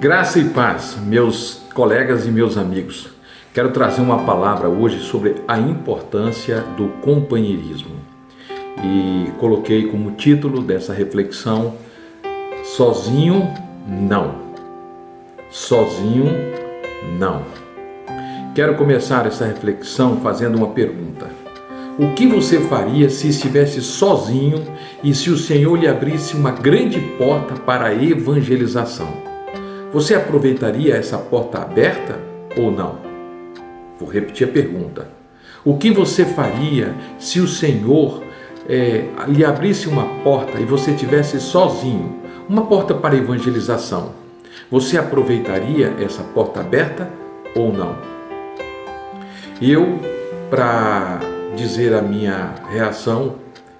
Graça e paz, meus colegas e meus amigos. Quero trazer uma palavra hoje sobre a importância do companheirismo. E coloquei como título dessa reflexão: sozinho não. Sozinho não. Quero começar essa reflexão fazendo uma pergunta. O que você faria se estivesse sozinho e se o Senhor lhe abrisse uma grande porta para a evangelização? Você aproveitaria essa porta aberta ou não? Vou repetir a pergunta. O que você faria se o Senhor lhe abrisse uma porta e você estivesse sozinho, uma porta para a evangelização? Você aproveitaria essa porta aberta ou não? Eu, para dizer a minha reação,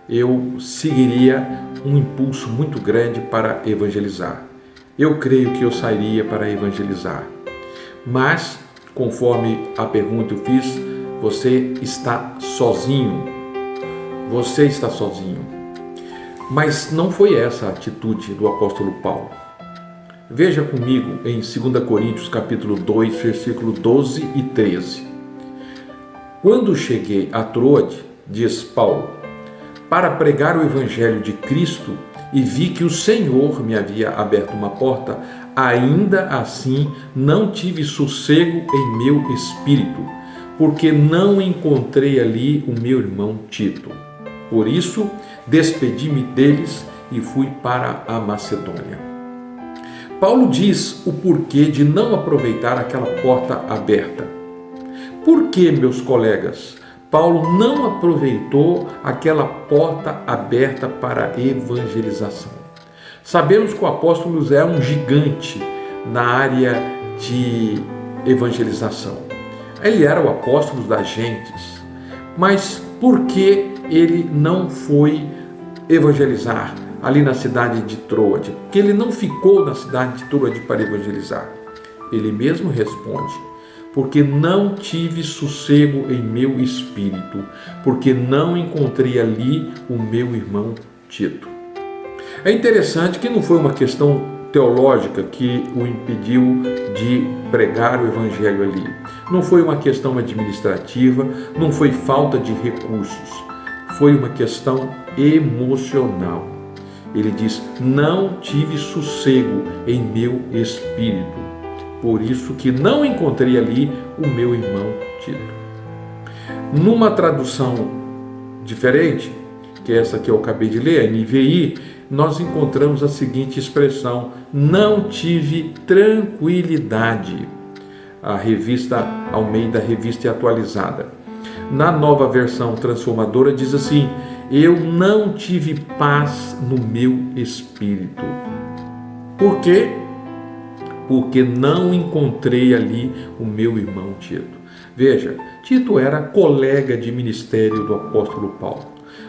eu seguiria um impulso muito grande para evangelizar. Eu creio que eu sairia para evangelizar. Mas, conforme a pergunta eu fiz, você está sozinho. Você está sozinho. Mas não foi essa a atitude do apóstolo Paulo. Veja comigo em 2 Coríntios capítulo 2, versículo 12 e 13. Quando cheguei a Troade, diz Paulo, para pregar o evangelho de Cristo, e vi que o Senhor me havia aberto uma porta, ainda assim não tive sossego em meu espírito, porque não encontrei ali o meu irmão Tito. Por isso, despedi-me deles e fui para a Macedônia. Paulo diz o porquê de não aproveitar aquela porta aberta. Por que, meus colegas, Paulo não aproveitou aquela porta aberta para a evangelização? Sabemos que o apóstolo é um gigante na área de evangelização. Ele era o apóstolo das gentes. Mas por que ele não foi evangelizar ali na cidade de Troade? Porque ele não ficou na cidade de Troade para evangelizar. Ele mesmo responde: porque não tive sossego em meu espírito, porque não encontrei ali o meu irmão Tito. É interessante que não foi uma questão teológica que o impediu de pregar o evangelho ali. Não foi uma questão administrativa, não foi falta de recursos. Foi uma questão emocional. Ele diz: não tive sossego em meu espírito. Por isso que não encontrei ali o meu irmão Tito. Numa tradução diferente, que é essa que eu acabei de ler, a NVI, nós encontramos a seguinte expressão: não tive tranquilidade. A revista Almeida, revista atualizada. Na nova versão transformadora diz assim: eu não tive paz no meu espírito. Por quê? Porque não encontrei ali o meu irmão Tito. Veja, Tito era colega de ministério do apóstolo Paulo,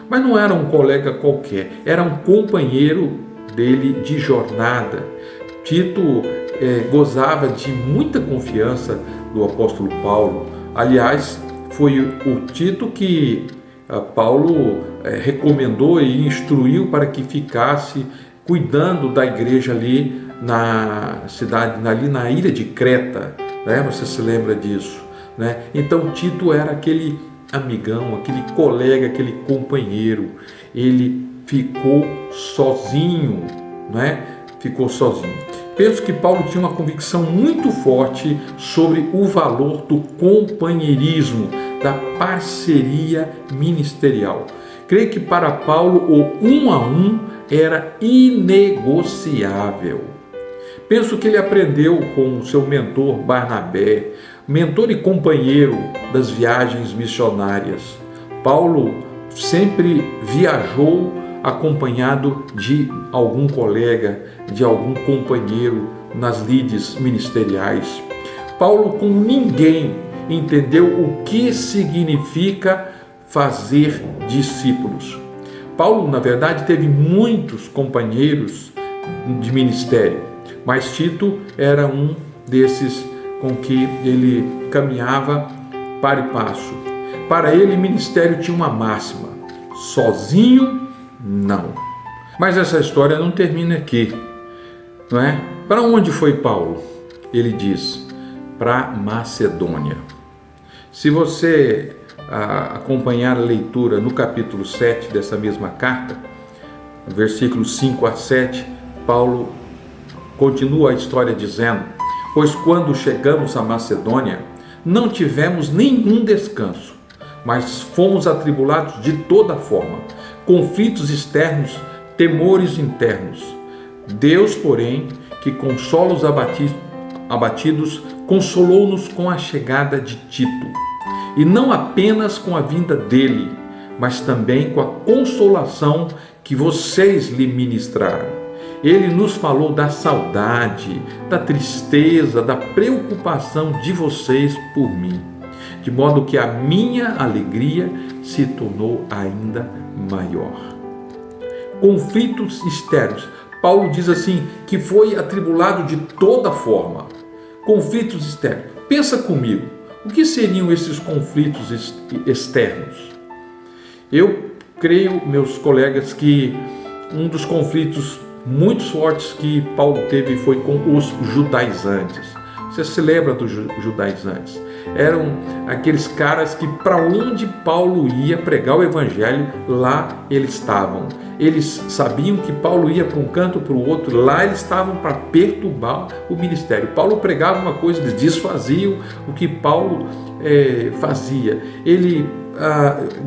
mas não era um colega qualquer, era um companheiro dele de jornada. Tito gozava de muita confiança do apóstolo Paulo. Aliás, foi o Tito que Paulo recomendou e instruiu para que ficasse cuidando da igreja ali na cidade, ali na ilha de Creta, né? Você se lembra disso, né? Então Tito era aquele amigão, aquele colega, aquele companheiro. Ele ficou sozinho, né? Ficou sozinho. Penso que Paulo tinha uma convicção muito forte sobre o valor do companheirismo, da parceria ministerial. Creio que para Paulo o um a um era inegociável. Penso que ele aprendeu com o seu mentor Barnabé, mentor e companheiro das viagens missionárias. Paulo sempre viajou acompanhado de algum colega, de algum companheiro nas lides ministeriais. Paulo, como ninguém, entendeu o que significa fazer discípulos. Paulo, na verdade, teve muitos companheiros de ministério, mas Tito era um desses com que ele caminhava para e passo. Para ele, ministério tinha uma máxima: sozinho, não. Mas essa história não termina aqui, não é? Para onde foi Paulo? Ele diz, para Macedônia. Se você acompanhar a leitura no capítulo 7 dessa mesma carta, versículos 5 a 7, Paulo continua a história dizendo: pois quando chegamos a Macedônia, não tivemos nenhum descanso, mas fomos atribulados de toda forma, conflitos externos, temores internos. Deus, porém, que consola os abatidos, consolou-nos com a chegada de Tito, e não apenas com a vinda dele, mas também com a consolação que vocês lhe ministraram. Ele nos falou da saudade, da tristeza, da preocupação de vocês por mim, de modo que a minha alegria se tornou ainda maior. Conflitos externos. Paulo diz assim, que foi atribulado de toda forma. Conflitos externos. Pensa comigo, o que seriam esses conflitos externos? Eu creio, meus colegas, que um dos conflitos muito fortes que Paulo teve foi com os judaizantes. Você se lembra dos judaizantes? Eram aqueles caras que, para onde Paulo ia pregar o evangelho, lá eles estavam. Eles sabiam que Paulo ia para um canto, para o outro, lá eles estavam para perturbar o ministério. Paulo pregava uma coisa, eles desfaziam o que Paulo fazia. Ele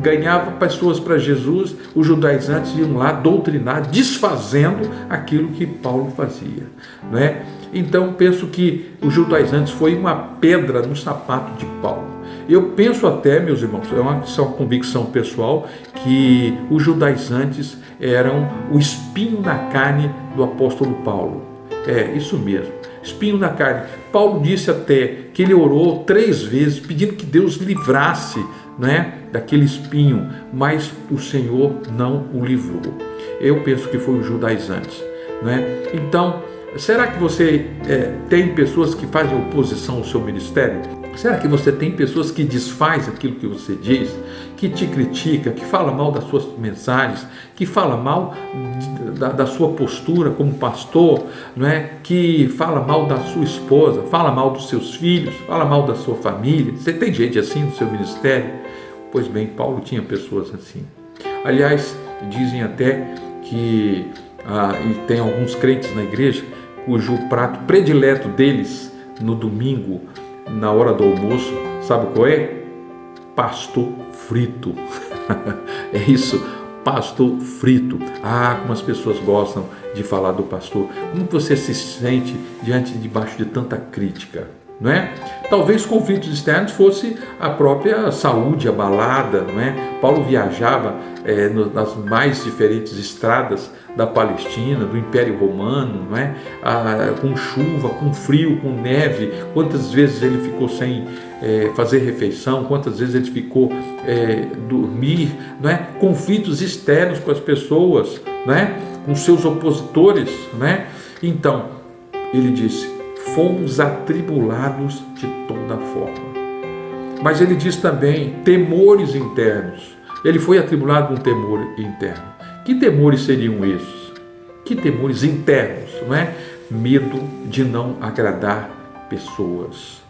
ganhava pessoas para Jesus, os judaizantes iam lá doutrinar, desfazendo aquilo que Paulo fazia, não é? Então penso que os judaizantes foi uma pedra no sapato de Paulo. Eu penso até, meus irmãos, é uma convicção pessoal, que os judaizantes eram o espinho na carne do apóstolo Paulo. É isso mesmo, espinho na carne. Paulo disse até que ele orou 3 vezes pedindo que Deus livrasse, né, daquele espinho, mas o Senhor não o livrou. Eu penso que foi os judaizantes, né? Então, será que você tem pessoas que fazem oposição ao seu ministério? Será que você tem pessoas que desfazem aquilo que você diz, que te critica, que fala mal das suas mensagens, que fala mal da sua postura como pastor, não é? Que fala mal da sua esposa, fala mal dos seus filhos, fala mal da sua família? Você tem gente assim no seu ministério? Pois bem, Paulo tinha pessoas assim. Aliás, dizem até que e tem alguns crentes na igreja cujo prato predileto deles no domingo, na hora do almoço, sabe qual é? Pasto frito. É isso, pasto frito. Como as pessoas gostam de falar do pastor. Como você se sente debaixo de tanta crítica, não é? Talvez conflitos externos fosse a própria saúde abalada, não é? Paulo viajava nas mais diferentes estradas da Palestina, do Império Romano, não é? Com chuva, com frio, com neve. Quantas vezes ele ficou sem fazer refeição, quantas vezes ele ficou dormir, não é? Conflitos externos com as pessoas, não é? Com seus opositores, não é? Então, ele disse: fomos atribulados de toda forma. Mas ele diz também temores internos. Ele foi atribulado com temor interno. Que temores seriam esses? Que temores internos, não é? Medo de não agradar pessoas,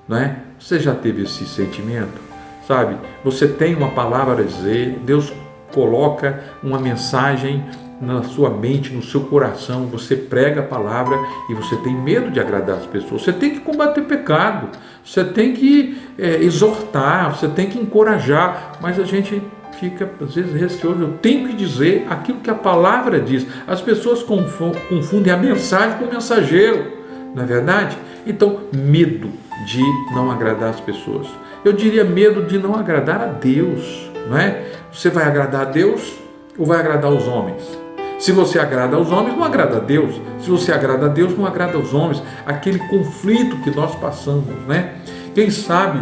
não é? Você já teve esse sentimento? Sabe? Você tem uma palavra a dizer, Deus coloca uma mensagem na sua mente, no seu coração, você prega a palavra e você tem medo de agradar as pessoas. Você tem que combater pecado, você tem que exortar, você tem que encorajar, mas a gente fica às vezes receoso. Eu tenho que dizer aquilo que a palavra diz. As pessoas confundem a mensagem com o mensageiro, não é verdade? Então, medo de não agradar as pessoas. Eu diria medo de não agradar a Deus, não é? Você vai agradar a Deus ou vai agradar os homens? Se você agrada aos homens, não agrada a Deus. Se você agrada a Deus, não agrada aos homens. Aquele conflito que nós passamos, né? Quem sabe,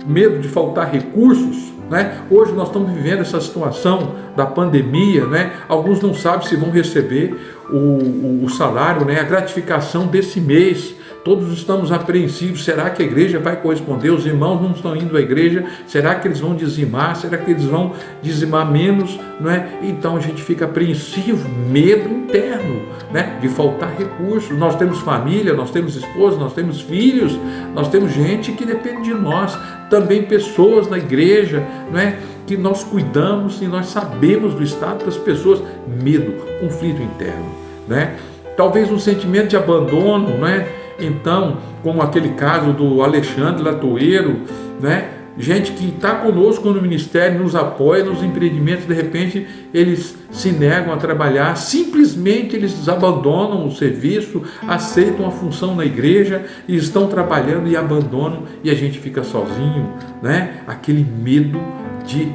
medo de faltar recursos, né? Hoje nós estamos vivendo essa situação da pandemia, né? Alguns não sabem se vão receber o salário, né? A gratificação desse mês, Todos estamos apreensivos. Será que a igreja vai corresponder? Os irmãos não estão indo à igreja. Será que eles vão dizimar? Será que eles vão dizimar menos? Não é? Então a gente fica apreensivo, medo interno, né? De faltar recursos. Nós temos família, nós temos esposa, nós temos filhos, nós temos gente que depende de nós. Também pessoas na igreja, não é? Que nós cuidamos e nós sabemos do estado das pessoas. Medo, conflito interno, né? Talvez um sentimento de abandono, né? Então, como aquele caso do Alexandre Latoeiro, né? Gente que está conosco no ministério, nos apoia nos empreendimentos, de repente eles se negam a trabalhar, simplesmente eles abandonam o serviço, aceitam a função na igreja e estão trabalhando e abandonam, e a gente fica sozinho, né? Aquele medo de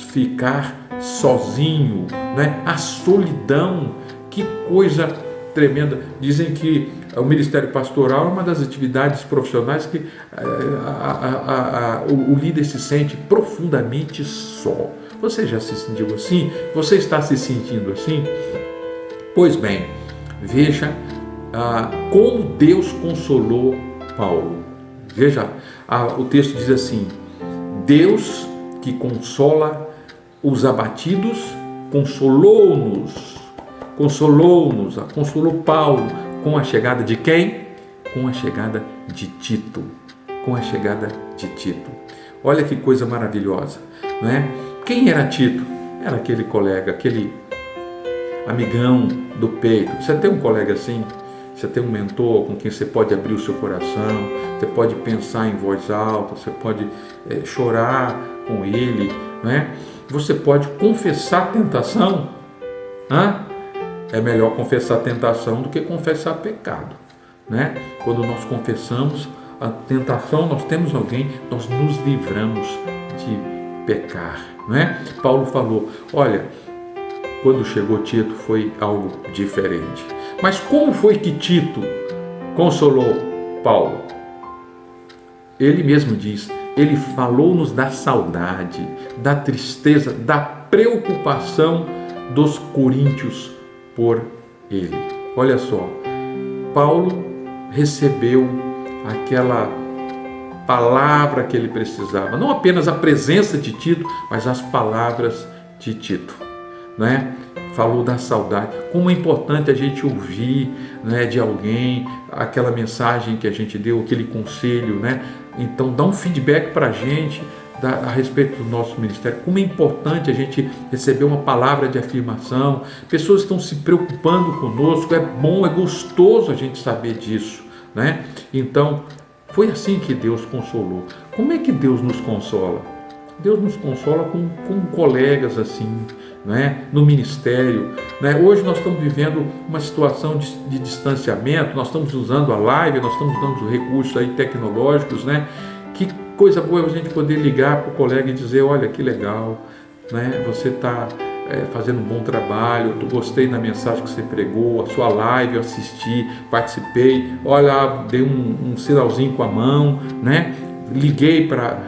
ficar sozinho, né? A solidão, que coisa tremenda. Dizem que o ministério pastoral é uma das atividades profissionais que o líder se sente profundamente só. Você já se sentiu assim? Você está se sentindo assim? Pois bem, veja como Deus consolou Paulo. Veja, o texto diz assim: Deus que consola os abatidos, consolou-nos, consolou Paulo com a chegada de quem? Com a chegada de Tito, Olha que coisa maravilhosa, né? Quem era Tito? Era aquele colega, aquele amigão do peito. Você tem um colega assim? Você tem um mentor com quem você pode abrir o seu coração, você pode pensar em voz alta, você pode chorar com ele, né? Você pode confessar a tentação. É melhor confessar a tentação do que confessar pecado, né? Quando nós confessamos a tentação, nós temos alguém, nós nos livramos de pecar, né? Paulo falou, olha, quando chegou Tito foi algo diferente. Mas como foi que Tito consolou Paulo? Ele mesmo diz, ele falou-nos da saudade, da tristeza, da preocupação dos coríntios por ele. Olha só, Paulo recebeu aquela palavra que ele precisava, não apenas a presença de Tito, mas as palavras de Tito, né? Falou da saudade, como é importante a gente ouvir, né, de alguém aquela mensagem que a gente deu, aquele conselho, né? Então dá um feedback para a gente a respeito do nosso ministério, como é importante a gente receber uma palavra de afirmação. Pessoas estão se preocupando conosco, é bom, é gostoso a gente saber disso, né? Então foi assim que Deus consolou. Como é que Deus nos consola? Deus nos consola com colegas assim, né? No ministério, né? Hoje nós estamos vivendo uma situação de distanciamento, nós estamos usando a live, nós estamos usando os recursos aí tecnológicos, né? Que coisa boa a gente poder ligar para o colega e dizer, olha que legal, né? Você está fazendo um bom trabalho, eu gostei da mensagem que você pregou, a sua live eu assisti, participei, olha, dei um sinalzinho com a mão, né? Liguei para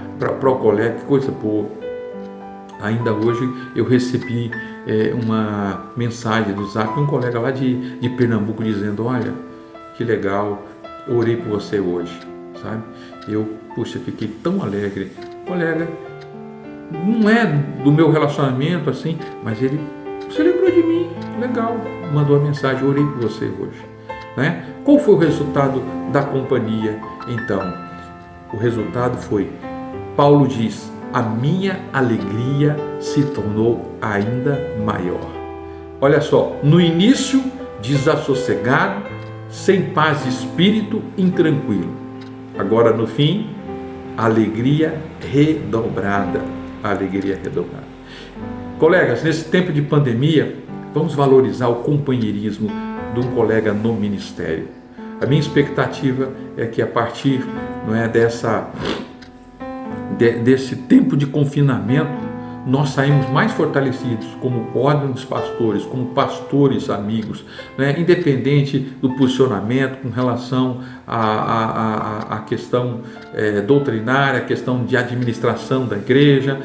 o colega, que coisa boa. Ainda hoje eu recebi uma mensagem do Zap de um colega lá de Pernambuco dizendo, olha, que legal, eu orei por você hoje, sabe? Puxa, fiquei tão alegre. Colega, não é do meu relacionamento assim, mas ele se lembrou de mim, legal, mandou a mensagem, eu orei por você hoje, né? Qual foi o resultado da companhia? Então, o resultado foi, Paulo diz, a minha alegria se tornou ainda maior. Olha só, no início desassossegado, sem paz de espírito, intranquilo. Agora no fim, alegria redobrada. Colegas, nesse tempo de pandemia, vamos valorizar o companheirismo de um colega no ministério. A minha expectativa é que a partir desse tempo de confinamento, nós saímos mais fortalecidos como ordem dos pastores, como pastores amigos, né? Independente do posicionamento com relação à questão doutrinária, a questão de administração da igreja,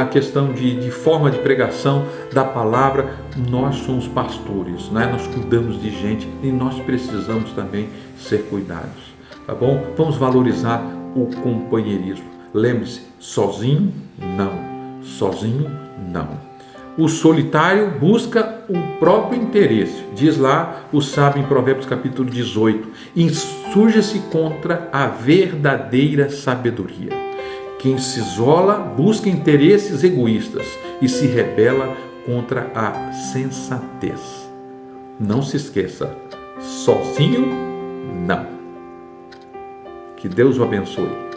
a questão de forma de pregação da palavra. Nós somos pastores, né? Nós cuidamos de gente e nós precisamos também ser cuidados, tá bom? Vamos valorizar o companheirismo. Lembre-se, sozinho não, sozinho não. O solitário busca o próprio interesse, diz lá o sábio em Provérbios capítulo 18, insurge-se contra a verdadeira sabedoria. Quem se isola busca interesses egoístas e se rebela contra a sensatez. Não se esqueça, sozinho não. Que Deus o abençoe.